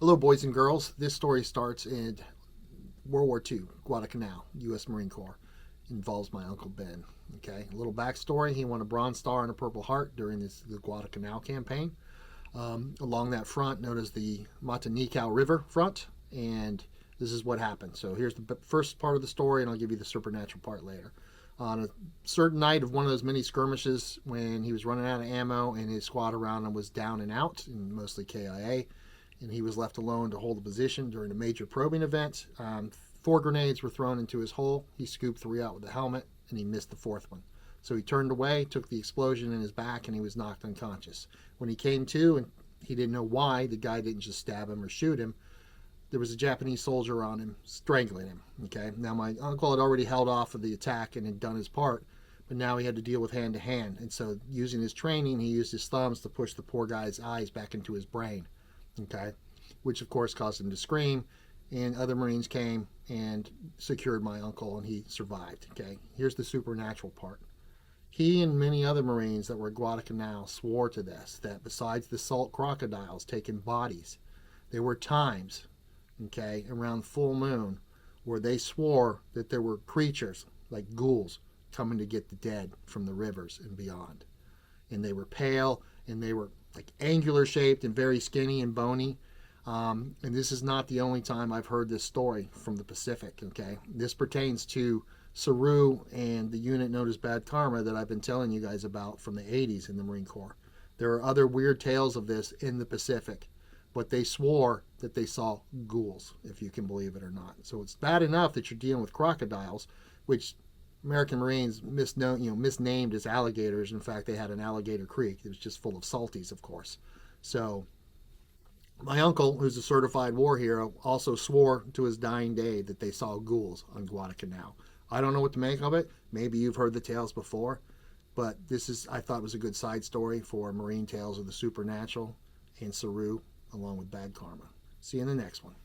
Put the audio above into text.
Hello, boys and girls. This story starts in World War II, Guadalcanal, U.S. Marine Corps. Involves my Uncle Ben. Okay, a little backstory. He won a Bronze Star and a Purple Heart during the Guadalcanal campaign. Along that front, known as the Matanikau River front, and this is what happened. So here's the first part of the story, and I'll give you the supernatural part later. On a certain night of one of those mini skirmishes, when he was running out of ammo and his squad around him was down and out, and mostly KIA, and he was left alone to hold the position during a major probing event. 4 grenades were thrown into his hole. He scooped 3 out with a helmet, and he missed the 4th one. So he turned away, took the explosion in his back, and he was knocked unconscious. When he came to, and he didn't know why, the guy didn't just stab him or shoot him. There was a Japanese soldier on him, strangling him. Okay. Now, my uncle had already held off of the attack and had done his part, but now he had to deal with hand-to-hand. And so, using his training, he used his thumbs to push the poor guy's eyes back into his brain. Okay, which of course caused him to scream, and other Marines came and secured my uncle, and he survived. Okay, here's the supernatural part. He and many other Marines that were at Guadalcanal swore to this, that besides the salt crocodiles taking bodies, there were times, okay, around full moon, where they swore that there were creatures like ghouls coming to get the dead from the rivers and beyond. And they were pale, and they were like angular shaped and very skinny and bony. And this is not the only time I've heard this story from the Pacific. Okay, this pertains to SARU and the unit known as Bad Karma that I've been telling you guys about from the 80s in the Marine Corps. There are other weird tales of this in the Pacific, but they swore that they saw ghouls, if you can believe it or not. So it's bad enough that you're dealing with crocodiles, which American Marines misnamed as alligators. In fact, they had an alligator creek. It was just full of salties, of course. So my uncle, who's a certified war hero, also swore to his dying day that they saw ghouls on Guadalcanal. I don't know what to make of it. Maybe you've heard the tales before, but I thought was a good side story for Marine Tales of the Supernatural and SARU, along with Bad Karma. See you in the next one.